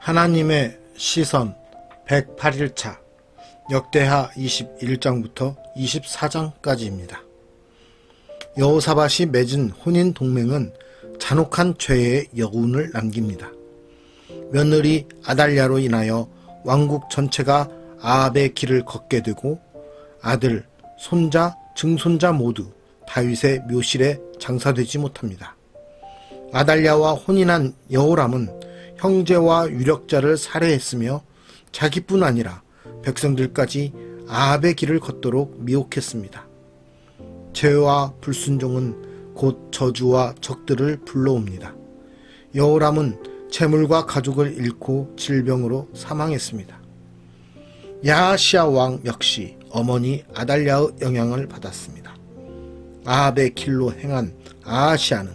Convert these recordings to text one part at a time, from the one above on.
하나님의 시선 108일차 역대하 21장부터 24장까지입니다. 여호사밧이 맺은 혼인 동맹은 잔혹한 죄의 여운을 남깁니다. 며느리 아달랴로 인하여 왕국 전체가 아합의 길을 걷게 되고 아들, 손자, 증손자 모두 다윗의 묘실에 장사되지 못합니다. 아달랴와 혼인한 여호람은 형제와 유력자를 살해했으며 자기뿐 아니라 백성들까지 아합의 길을 걷도록 미혹했습니다. 죄와 불순종은 곧 저주와 적들을 불러옵니다. 여호람은 재물과 가족을 잃고 질병으로 사망했습니다. 야하시야 왕 역시 어머니 아달랴의 영향을 받았습니다. 아합의 길로 행한 아하시야는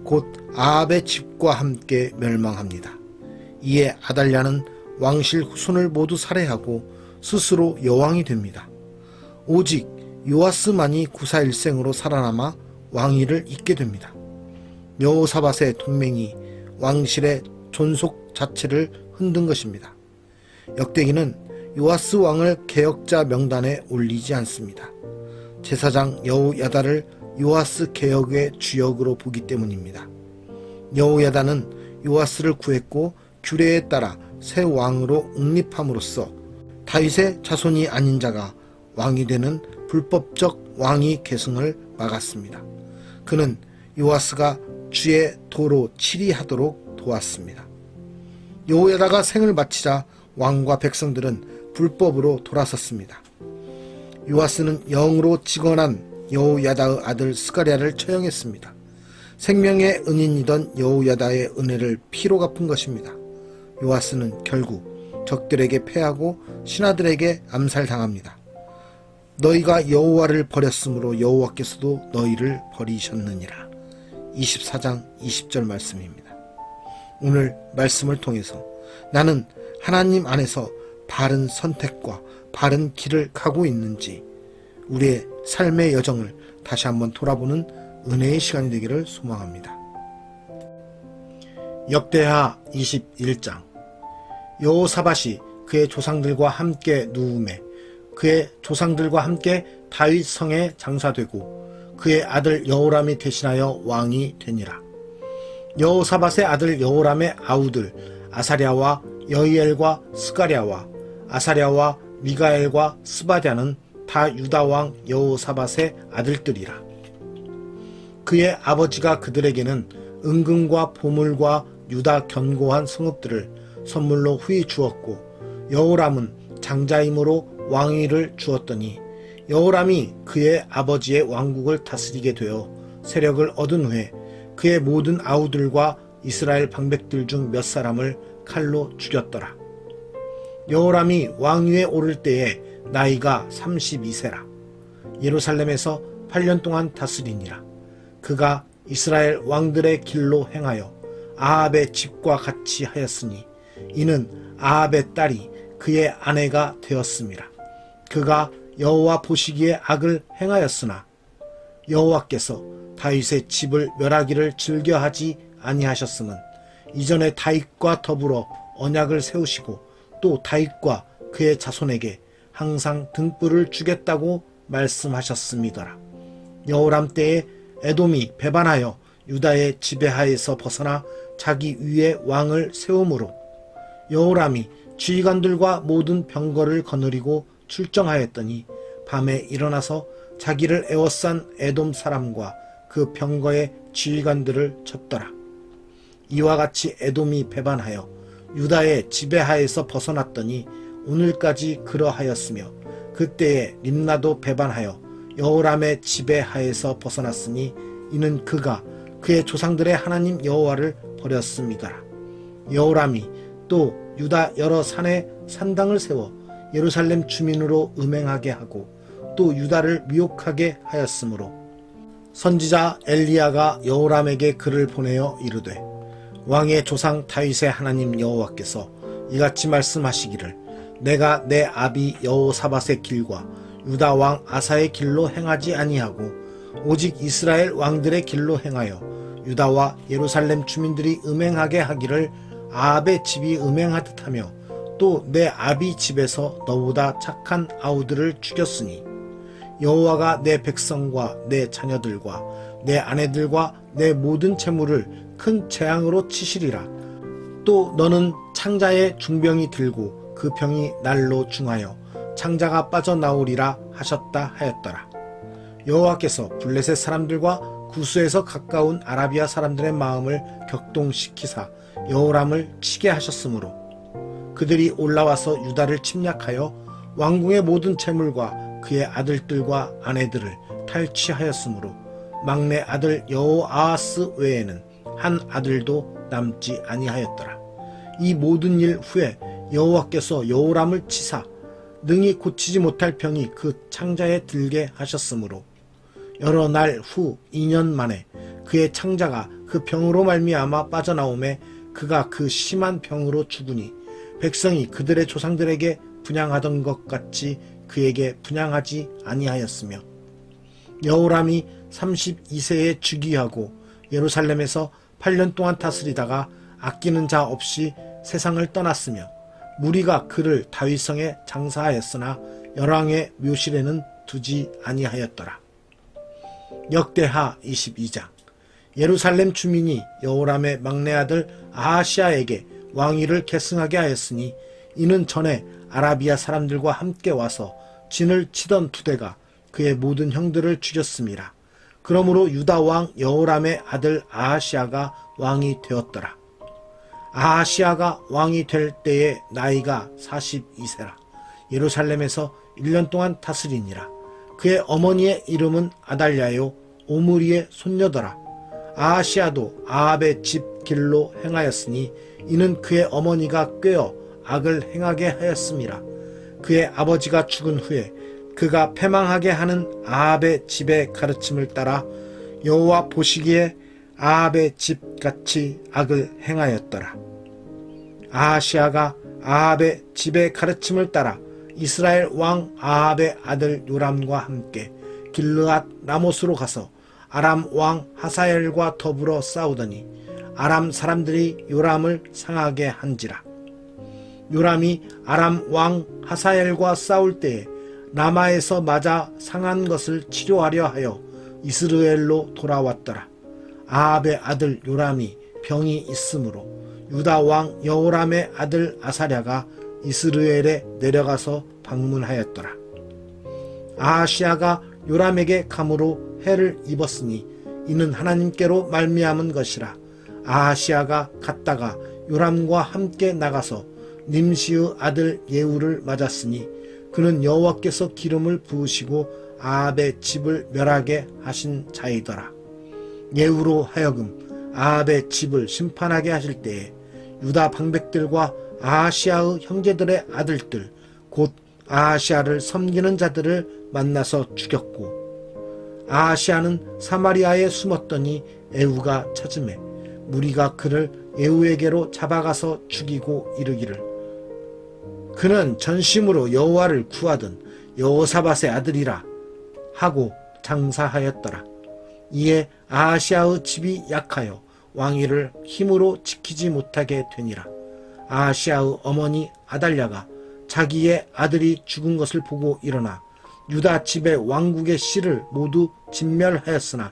곧 아합의 집과 함께 멸망합니다. 이에 아달랴는 왕실 후손을 모두 살해하고 스스로 여왕이 됩니다. 오직 요아스만이 구사일생으로 살아남아 왕위를 잇게 됩니다. 여호사밧의 동맹이 왕실의 존속 자체를 흔든 것입니다. 역대기는 요아스 왕을 개혁자 명단에 올리지 않습니다. 제사장 여호야다를 요아스 개혁의 주역으로 보기 때문입니다. 여호야다는 요아스를 구했고 규례에 따라 새 왕으로 옹립함으로써 다윗의 자손이 아닌 자가 왕이 되는 불법적 왕위 계승을 막았습니다. 그는 요아스가 주의 도로 치리하도록 도왔습니다. 여호야다가 생을 마치자 왕과 백성들은 불법으로 돌아섰습니다. 요아스는 영으로 직언한 여호야다의 아들 스가랴를 처형했습니다. 생명의 은인이던 여호야다의 은혜를 피로 갚은 것입니다. 요아스는 결국 적들에게 패하고 신하들에게 암살당합니다. 너희가 여호와를 버렸으므로 여호와께서도 너희를 버리셨느니라. 24장 20절 말씀입니다. 오늘 말씀을 통해서 나는 하나님 안에서 바른 선택과 바른 길을 가고 있는지 우리의 삶의 여정을 다시 한번 돌아보는 은혜의 시간이 되기를 소망합니다. 역대하 21장 여호사밧이 그의 조상들과 함께 누우매 그의 조상들과 함께 다윗 성에 장사되고 그의 아들 여호람이 대신하여 왕이 되니라. 여호사밧의 아들 여호람의 아우들 아사랴와 여히엘과 스가랴와 아사랴와 미가엘과 스바랴는 다 유다 왕 여호사밧의 아들들이라. 그의 아버지가 그들에게는 은금과 보물과 유다 견고한 성읍들을 선물로 후히 주었고 여호람은 장자임으로 왕위를 주었더니 여호람이 그의 아버지의 왕국을 다스리게 되어 세력을 얻은 후에 그의 모든 아우들과 이스라엘 방백들 중 몇 사람을 칼로 죽였더라. 여호람이 왕위에 오를 때에 나이가 32세라. 예루살렘에서 8년 동안 다스리니라. 그가 이스라엘 왕들의 길로 행하여 아합의 집과 같이 하였으니 이는 아합의 딸이 그의 아내가 되었음이라. 그가 여호와 보시기에 악을 행하였으나 여호와께서 다윗의 집을 멸하기를 즐겨하지 아니하셨음은 이전에 다윗과 더불어 언약을 세우시고 또 다윗과 그의 자손에게 항상 등불을 주겠다고 말씀하셨음이더라. 여호람 때에 에돔이 배반하여 유다의 지배하에서 벗어나 자기 위에 왕을 세우므로 여호람이 지휘관들과 모든 병거를 거느리고 출정하였더니 밤에 일어나서 자기를 에워싼 에돔 사람과 그 병거의 지휘관들을 쳤더라. 이와 같이 에돔이 배반하여 유다의 지배하에서 벗어났더니 오늘까지 그러하였으며 그때에 림나도 배반하여 여호람의 지배하에서 벗어났으니 이는 그가 그의 조상들의 하나님 여호와를 버렸음이더라. 여호람이 또 유다 여러 산에 산당을 세워 예루살렘 주민으로 음행하게 하고 또 유다를 미혹하게 하였으므로 선지자 엘리야가 여호람에게 글을 보내어 이르되 왕의 조상 다윗의 하나님 여호와께서 이같이 말씀하시기를 내가 내 아비 여호사밧의 길과 유다 왕 아사의 길로 행하지 아니하고 오직 이스라엘 왕들의 길로 행하여 유다와 예루살렘 주민들이 음행하게 하기를 아합의 집이 음행하듯 하며 또 내 아비 집에서 너보다 착한 아우들을 죽였으니 여호와가 내 백성과 내 자녀들과 내 아내들과 내 모든 재물을 큰 재앙으로 치시리라. 또 너는 창자의 중병이 들고 그 병이 날로 중하여 창자가 빠져나오리라 하셨다 하였더라. 여호와께서 블레셋 사람들과 구스에서 가까운 아라비아 사람들의 마음을 격동시키사 여호람을 치게 하셨으므로 그들이 올라와서 유다를 침략하여 왕궁의 모든 재물과 그의 아들들과 아내들을 탈취하였으므로 막내 아들 여호아하스 외에는 한 아들도 남지 아니하였더라. 이 모든 일 후에 여호와께서 여호람을 치사 능히 고치지 못할 병이 그 창자에 들게 하셨으므로 여러 날 후 2년 만에 그의 창자가 그 병으로 말미암아 빠져나오매 그가 그 심한 병으로 죽으니 백성이 그들의 조상들에게 분향하던 것 같이 그에게 분향하지 아니하였으며 여호람이 32세에 즉위하고 예루살렘에서 8년 동안 다스리다가 아끼는 자 없이 세상을 떠났으며 무리가 그를 다윗성에 장사하였으나 열왕의 묘실에는 두지 아니하였더라. 역대하 22장. 예루살렘 주민이 여호람의 막내 아들 아하시아에게 왕위를 계승하게 하였으니 이는 전에 아라비아 사람들과 함께 와서 진을 치던 두대가 그의 모든 형들을 죽였음이라. 그러므로 유다 왕 여호람의 아들 아하시아가 왕이 되었더라. 아하시아가 왕이 될 때에 나이가 42세라. 예루살렘에서 1년 동안 다스리니라. 그의 어머니의 이름은 아달랴요 오므리의 손녀더라. 아하시아도 아합의 집 길로 행하였으니 이는 그의 어머니가 꾀어 악을 행하게 하였음이라. 그의 아버지가 죽은 후에 그가 패망하게 하는 아합의 집의 가르침을 따라 여호와 보시기에 아합의 집같이 악을 행하였더라. 아하시아가 아합의 집의 가르침을 따라 이스라엘 왕 아합의 아들 요람과 함께 길르앗 라못으로 가서 아람 왕 하사엘과 더불어 싸우더니 아람 사람들이 요람을 상하게 한지라. 요람이 아람 왕 하사엘과 싸울 때에 라마에서 맞아 상한 것을 치료하려 하여 이스라엘로 돌아왔더라. 아합의 아들 요람이 병이 있으므로 유다 왕 여호람의 아들 아사랴가 이스라엘에 내려가서 방문하였더라. 아하시아가 요람에게 감으로 해를 입었으니 이는 하나님께로 말미암은 것이라. 아하시아가 갔다가 요람과 함께 나가서 님시의 아들 예후를 맞았으니 그는 여호와께서 기름을 부으시고 아합의 집을 멸하게 하신 자이더라. 예후로 하여금 아합의 집을 심판하게 하실 때에 유다 방백들과 아하시아의 형제들의 아들들 곧 아하시아를 섬기는 자들을 만나서 죽였고 아하시아는 사마리아에 숨었더니 예후가 찾음에 무리가 그를 예후에게로 잡아가서 죽이고 이르기를 그는 전심으로 여호와를 구하던 여호사밧의 아들이라 하고 장사하였더라. 이에 아하시아의 집이 약하여 왕위를 힘으로 지키지 못하게 되니라. 아하시아의 어머니 아달랴가 자기의 아들이 죽은 것을 보고 일어나 유다 집의 왕국의 씨를 모두 진멸하였으나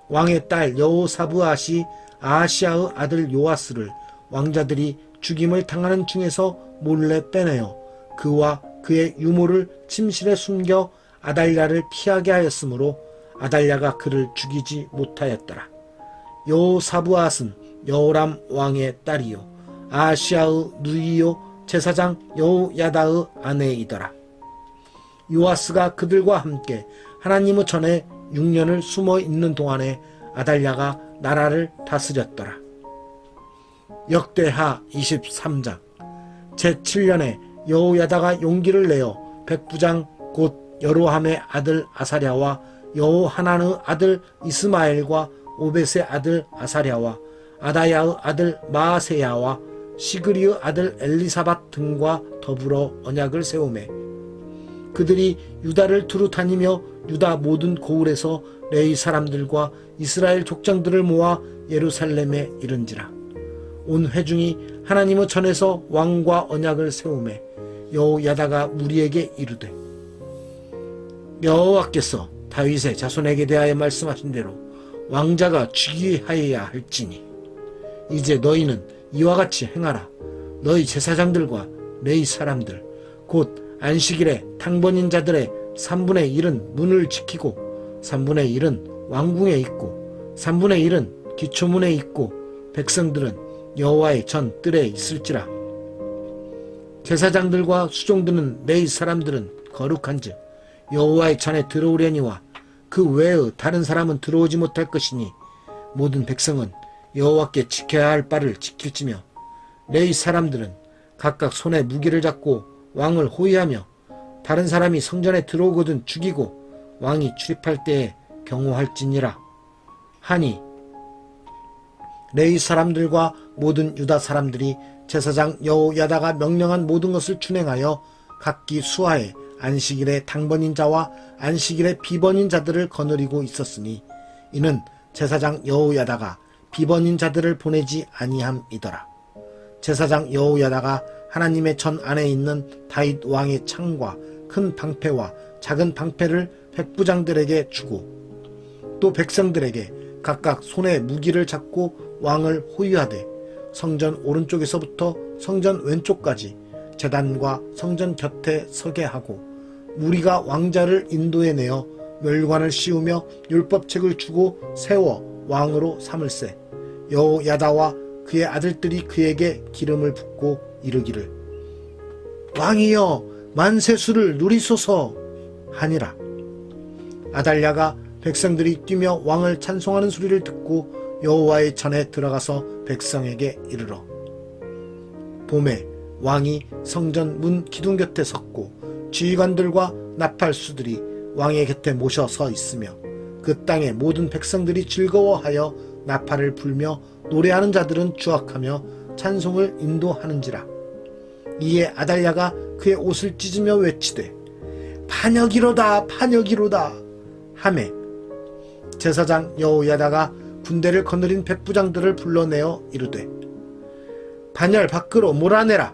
왕의 딸 여호사브앗이 아하시아의 아들 요아스를 왕자들이 죽임을 당하는 중에서 몰래 빼내어 그와 그의 유모를 침실에 숨겨 아달랴를 피하게 하였으므로 아달랴가 그를 죽이지 못하였더라. 여호사브앗은 여호람 왕의 딸이요 아하시아의 누이요 제사장 여호야다의 아내이더라. 요아스가 그들과 함께 하나님의 전에 6년을 숨어 있는 동안에 아달랴가 나라를 다스렸더라. 역대하 23장. 제7년에 여호야다가 용기를 내어 백부장 곧 여로함의 아들 아사랴와 여호하난의 아들 이스마엘과 오벳의 아들 아사랴와 아다야의 아들 마아세야와 시그리의 아들 엘리사밧 등과 더불어 언약을 세우매 그들이 유다를 두루 다니며 유다 모든 고을에서 레위 사람들과 이스라엘 족장들을 모아 예루살렘에 이른지라. 온 회중이 하나님의 전에서 왕과 언약을 세우매 여호야다가 무리에게 이르되 여호와께서 다윗의 자손에게 대하여 말씀하신 대로 왕자가 즉위하여야 할지니 이제 너희는 이와 같이 행하라. 너희 제사장들과 레위 사람들 곧 안식일에 당번인 자들의 3분의 1은 문을 지키고 3분의 1은 왕궁에 있고 3분의 1은 기초문에 있고 백성들은 여호와의 전 뜰에 있을지라. 제사장들과 수종드는 레위 사람들은 거룩한즉 여호와의 전에 들어오려니와 그 외의 다른 사람은 들어오지 못할 것이니 모든 백성은 여호와께 지켜야 할 바를 지킬지며 레위 사람들은 각각 손에 무기를 잡고 왕을 호위하며 다른 사람이 성전에 들어오거든 죽이고 왕이 출입할 때에 경호할지니라 하니 레위 사람들과 모든 유다 사람들이 제사장 여호야다가 명령한 모든 것을 준행하여 각기 수하에 안식일에 당번인 자와 안식일에 비번인 자들을 거느리고 있었으니 이는 제사장 여호야다가 비번인 자들을 보내지 아니함이더라. 제사장 여호야다가 하나님의 전 안에 있는 다윗 왕의 창과 큰 방패와 작은 방패를 백부장들에게 주고 또 백성들에게 각각 손에 무기를 잡고 왕을 호위하되 성전 오른쪽에서부터 성전 왼쪽까지 제단과 성전 곁에 서게 하고 무리가 왕자를 인도해내어 멸관을 씌우며 율법책을 주고 세워 왕으로 삼을세. 여호야다와 그의 아들들이 그에게 기름을 붓고 이르기를 왕이여 만세수를 누리소서 하니라. 아달랴가 백성들이 뛰며 왕을 찬송하는 소리를 듣고 여호와의 전에 들어가서 백성에게 이르러 봄에 왕이 성전 문 기둥 곁에 섰고 지휘관들과 나팔수들이 왕의 곁에 모셔 서 있으며 그 땅의 모든 백성들이 즐거워하여 나팔을 불며 노래하는 자들은 주악하며 찬송을 인도하는지라. 이에 아달랴가 그의 옷을 찢으며 외치되 반역이로다 반역이로다 하매 제사장 여호야다가 군대를 거느린 백부장들을 불러내어 이르되 반열 밖으로 몰아내라.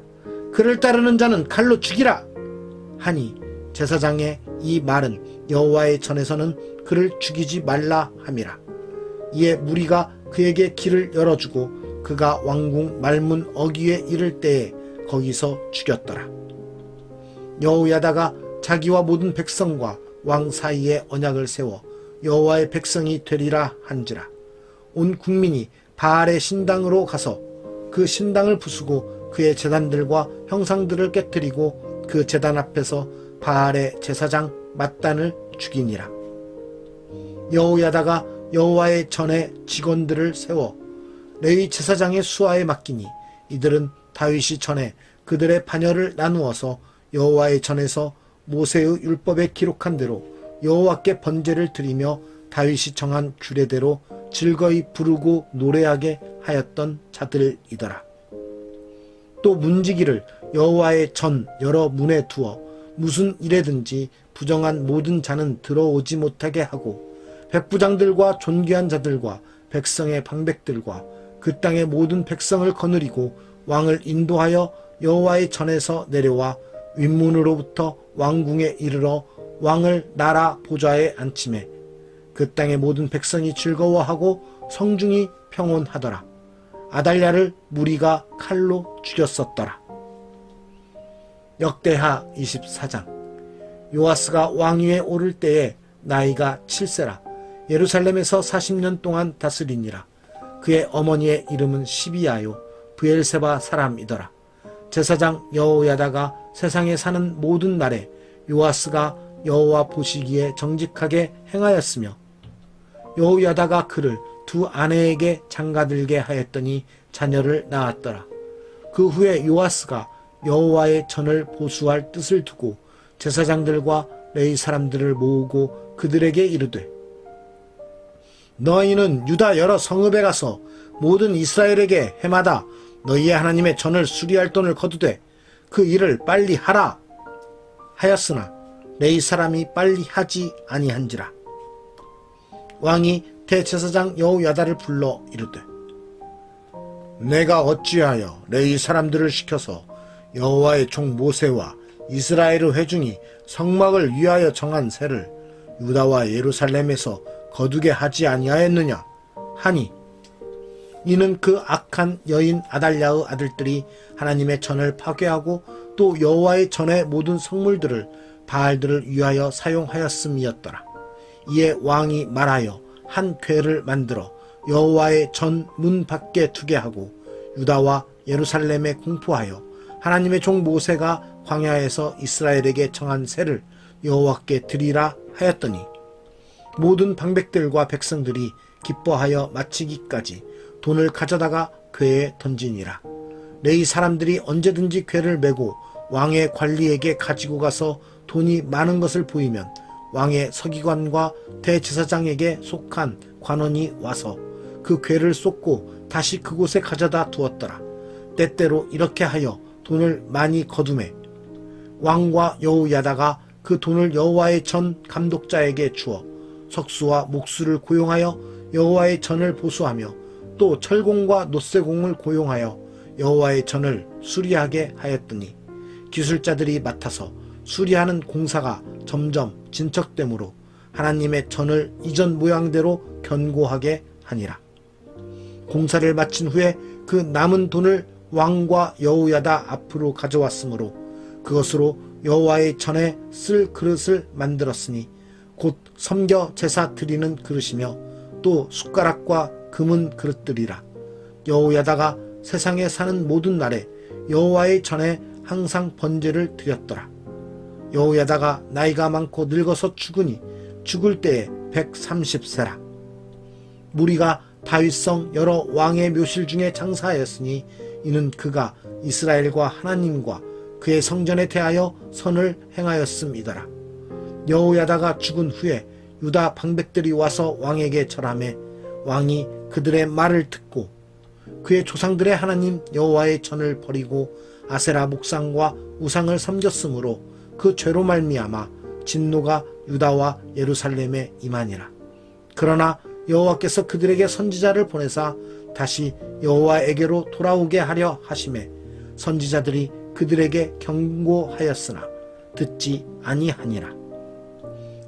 그를 따르는 자는 칼로 죽이라 하니 제사장의 이 말은 여호와의 전에서는 그를 죽이지 말라 함이라. 이에 무리가 그에게 길을 열어주고 그가 왕궁 말문 어귀에 이를 때에 거기서 죽였더라. 여호야다가 자기와 모든 백성과 왕 사이에 언약을 세워 여호와의 백성이 되리라 한지라. 온 국민이 바알의 신당으로 가서 그 신당을 부수고 그의 제단들과 형상들을 깨뜨리고 그 제단 앞에서 바알의 제사장 mat단을 죽이니라. 여호야다가 여호와의 전에 직원들을 세워 레위 제사장의 수하에 맡기니 이들은 다윗이 전에 그들의 반열을 나누어서 여호와의 전에서 모세의 율법에 기록한 대로 여호와께 번제를 드리며 다윗이 정한 규례대로 즐거이 부르고 노래하게 하였던 자들이더라. 또 문지기를 여호와의 전 여러 문에 두어 무슨 일에든지 부정한 모든 자는 들어오지 못하게 하고 백부장들과 존귀한 자들과 백성의 방백들과 그 땅의 모든 백성을 거느리고 왕을 인도하여 여호와의 전에서 내려와 윗문으로부터 왕궁에 이르러 왕을 나라 보좌에 앉히매 그 땅의 모든 백성이 즐거워하고 성중이 평온하더라. 아달랴를 무리가 칼로 죽였었더라. 역대하 24장. 요아스가 왕위에 오를 때에 나이가 7세라. 예루살렘에서 40년 동안 다스리니라. 그의 어머니의 이름은 시비아요 브엘세바 사람이더라. 제사장 여호야다가 세상에 사는 모든 날에 요아스가 여호와 보시기에 정직하게 행하였으며 여호야다가 그를 두 아내에게 장가들게 하였더니 자녀를 낳았더라. 그 후에 요아스가 여호와의 전을 보수할 뜻을 두고 제사장들과 레위 사람들을 모으고 그들에게 이르되 너희는 유다 여러 성읍에 가서 모든 이스라엘에게 해마다 너희의 하나님의 전을 수리할 돈을 거두되 그 일을 빨리 하라 하였으나 레위 사람이 빨리 하지 아니한지라. 왕이 대제사장 여호야다를 불러 이르되 내가 어찌하여 레위 사람들을 시켜서 여호와의 종 모세와 이스라엘의 회중이 성막을 위하여 정한 세를 유다와 예루살렘에서 거두게 하지 아니하였느냐 하니, 이는 그 악한 여인 아달랴의 아들들이 하나님의 전을 파괴하고 또 여호와의 전의 모든 성물들을 바알들을 위하여 사용하였음이었더라. 이에 왕이 말하여 한 궤를 만들어 여호와의 전 문 밖에 두게 하고 유다와 예루살렘에 공포하여 하나님의 종 모세가 광야에서 이스라엘에게 정한 세를 여호와께 드리라 하였더니, 모든 방백들과 백성들이 기뻐하여 마치기까지 돈을 가져다가 궤에 던지니라. 레위 사람들이 언제든지 궤를 메고 왕의 관리에게 가지고 가서 돈이 많은 것을 보이면 왕의 서기관과 대제사장에게 속한 관원이 와서 그 궤를 쏟고 다시 그곳에 가져다 두었더라. 때때로 이렇게 하여 돈을 많이 거두매 왕과 여호야다가 그 돈을 여호와의 전 감독자에게 주어 석수와 목수를 고용하여 여호와의 전을 보수하며 또 철공과 놋쇠공을 고용하여 여호와의 전을 수리하게 하였더니, 기술자들이 맡아서 수리하는 공사가 점점 진척되므로 하나님의 전을 이전 모양대로 견고하게 하니라. 공사를 마친 후에 그 남은 돈을 왕과 여호야다 앞으로 가져왔으므로 그것으로 여호와의 전에 쓸 그릇을 만들었으니 곧 섬겨 제사 드리는 그릇이며 또 숟가락과 금은 그릇들이라. 여호야다가 세상에 사는 모든 날에 여호와의 전에 항상 번제를 드렸더라. 여호야다가 나이가 많고 늙어서 죽으니 죽을 때에 130세라. 무리가 다윗성 여러 왕의 묘실 중에 장사하였으니 이는 그가 이스라엘과 하나님과 그의 성전에 대하여 선을 행하였음이더라. 여호야다가 죽은 후에 유다 방백들이 와서 왕에게 절하매 왕이 그들의 말을 듣고 그의 조상들의 하나님 여호와의 전을 버리고 아세라 목상과 우상을 섬겼으므로 그 죄로 말미암아 진노가 유다와 예루살렘에 임하니라. 그러나 여호와께서 그들에게 선지자를 보내사 다시 여호와에게로 돌아오게 하려 하심에 선지자들이 그들에게 경고하였으나 듣지 아니하니라.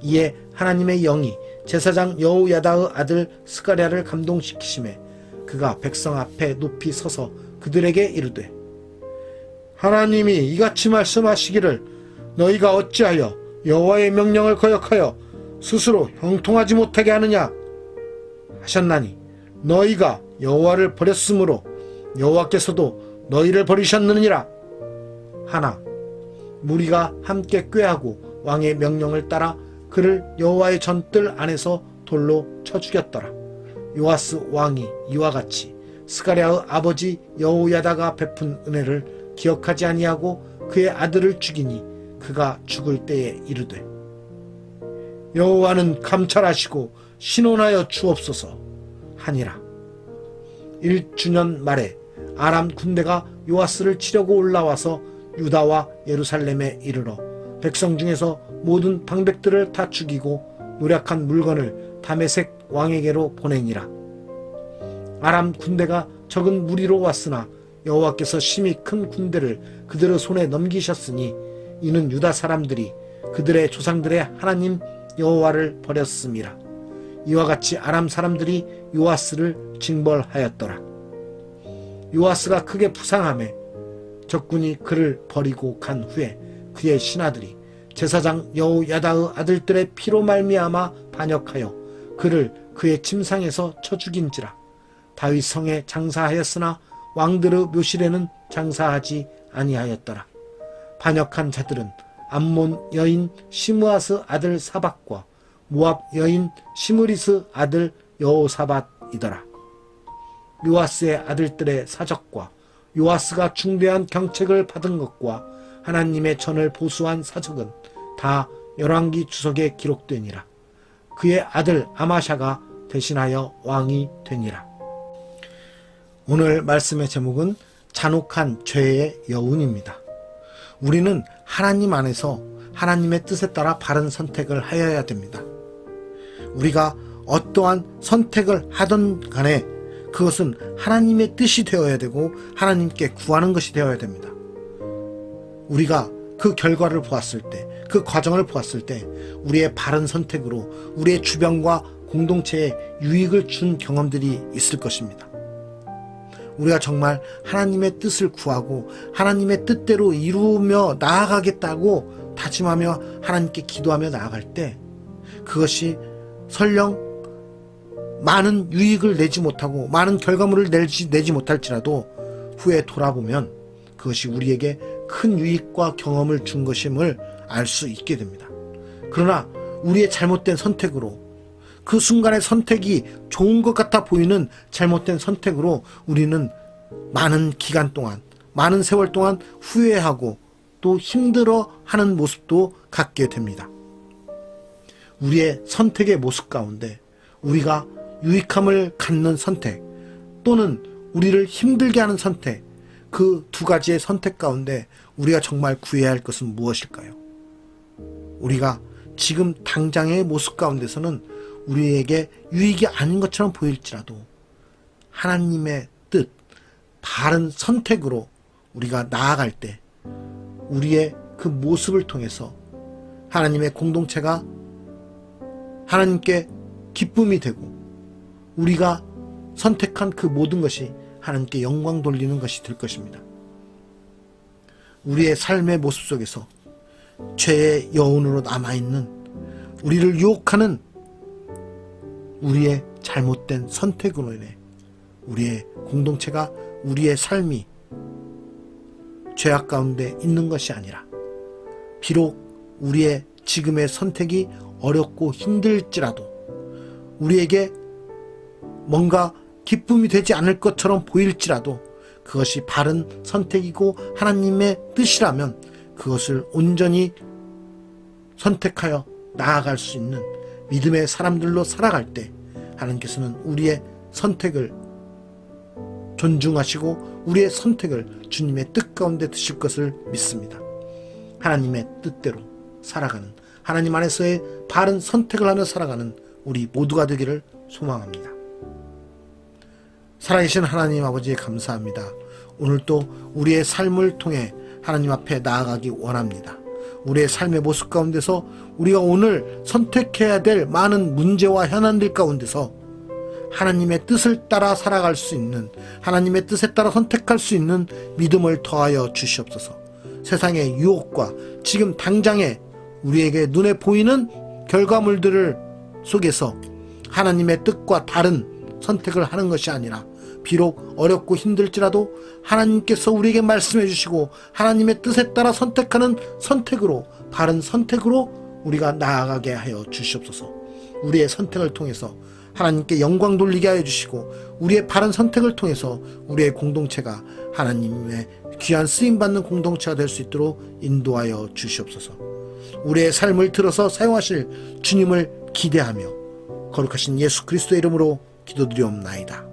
이에 하나님의 영이 제사장 여호야다의 아들 스가랴를 감동시키심에 그가 백성 앞에 높이 서서 그들에게 이르되, 하나님이 이같이 말씀하시기를 너희가 어찌하여 여호와의 명령을 거역하여 스스로 형통하지 못하게 하느냐 하셨나니, 너희가 여호와를 버렸으므로 여호와께서도 너희를 버리셨느니라 하나, 무리가 함께 꾀하고 왕의 명령을 따라 그를 여호와의 전뜰 안에서 돌로 쳐 죽였더라. 요아스 왕이 이와 같이 스가랴의 아버지 여호야다가 베푼 은혜를 기억하지 아니하고 그의 아들을 죽이니 그가 죽을 때에 이르되, 여호와는 감찰하시고 신원하여 주옵소서 하니라. 1주년 말에 아람 군대가 요아스를 치려고 올라와서 유다와 예루살렘에 이르러 백성 중에서 모든 방백들을 다 죽이고 노략한 물건을 다메섹 왕에게로 보내니라. 아람 군대가 적은 무리로 왔으나 여호와께서 심히 큰 군대를 그들의 손에 넘기셨으니 이는 유다 사람들이 그들의 조상들의 하나님 여호와를 버렸음이라. 이와 같이 아람 사람들이 요아스를 징벌하였더라. 요아스가 크게 부상하매 적군이 그를 버리고 간 후에 그의 신하들이 제사장 여호야다의 아들들의 피로 말미암아 반역하여 그를 그의 침상에서 쳐 죽인지라. 다윗 성에 장사하였으나 왕들의 묘실에는 장사하지 아니하였더라. 반역한 자들은 암몬 여인 시므아스 아들 사박과 모압 여인 시므리스 아들 여호사밧이더라. 요아스의 아들들의 사적과 요아스가 중대한 경책을 받은 것과 하나님의 전을 보수한 사적은 다 열왕기 주석에 기록되니라. 그의 아들 아마샤가 대신하여 왕이 되니라. 오늘 말씀의 제목은 잔혹한 죄의 여운입니다. 우리는 하나님 안에서 하나님의 뜻에 따라 바른 선택을 하여야 됩니다. 우리가 어떠한 선택을 하던 간에 그것은 하나님의 뜻이 되어야 되고 하나님께 구하는 것이 되어야 됩니다. 우리가 그 결과를 보았을 때, 그 과정을 보았을 때 우리의 바른 선택으로 우리의 주변과 공동체에 유익을 준 경험들이 있을 것입니다. 우리가 정말 하나님의 뜻을 구하고 하나님의 뜻대로 이루며 나아가겠다고 다짐하며 하나님께 기도하며 나아갈 때 그것이 설령 많은 유익을 내지 못하고 많은 결과물을 내지 못할지라도 후에 돌아보면 그것이 우리에게 큰 유익과 경험을 준 것임을 알 수 있게 됩니다. 그러나 우리의 잘못된 선택으로, 그 순간의 선택이 좋은 것 같아 보이는 잘못된 선택으로 우리는 많은 기간 동안, 많은 세월 동안 후회하고 또 힘들어하는 모습도 갖게 됩니다. 우리의 선택의 모습 가운데 우리가 유익함을 갖는 선택 또는 우리를 힘들게 하는 선택, 그 두 가지의 선택 가운데 우리가 정말 구해야 할 것은 무엇일까요? 우리가 지금 당장의 모습 가운데서는 우리에게 유익이 아닌 것처럼 보일지라도 하나님의 뜻, 바른 선택으로 우리가 나아갈 때 우리의 그 모습을 통해서 하나님의 공동체가 하나님께 기쁨이 되고 우리가 선택한 그 모든 것이 하나님께 영광 돌리는 것이 될 것입니다. 우리의 삶의 모습 속에서 죄의 여운으로 남아있는 우리를 유혹하는 우리의 잘못된 선택으로 인해 우리의 공동체가, 우리의 삶이 죄악 가운데 있는 것이 아니라 비록 우리의 지금의 선택이 어렵고 힘들지라도 우리에게 뭔가 기쁨이 되지 않을 것처럼 보일지라도 그것이 바른 선택이고 하나님의 뜻이라면 그것을 온전히 선택하여 나아갈 수 있는 믿음의 사람들로 살아갈 때 하나님께서는 우리의 선택을 존중하시고 우리의 선택을 주님의 뜻 가운데 드실 것을 믿습니다. 하나님의 뜻대로 살아가는, 하나님 안에서의 바른 선택을 하며 살아가는 우리 모두가 되기를 소망합니다. 살아계신 하나님 아버지 감사합니다. 오늘도 우리의 삶을 통해 하나님 앞에 나아가기 원합니다. 우리의 삶의 모습 가운데서 우리가 오늘 선택해야 될 많은 문제와 현안들 가운데서 하나님의 뜻을 따라 살아갈 수 있는, 하나님의 뜻에 따라 선택할 수 있는 믿음을 더하여 주시옵소서. 세상의 유혹과 지금 당장에 우리에게 눈에 보이는 결과물들을 속에서 하나님의 뜻과 다른 선택을 하는 것이 아니라 비록 어렵고 힘들지라도 하나님께서 우리에게 말씀해 주시고 하나님의 뜻에 따라 선택하는 선택으로, 바른 선택으로 우리가 나아가게 하여 주시옵소서. 우리의 선택을 통해서 하나님께 영광 돌리게 하여 주시고 우리의 바른 선택을 통해서 우리의 공동체가 하나님의 귀한 쓰임받는 공동체가 될 수 있도록 인도하여 주시옵소서. 우리의 삶을 들어서 사용하실 주님을 기대하며 거룩하신 예수 그리스도의 이름으로 기도드리옵나이다.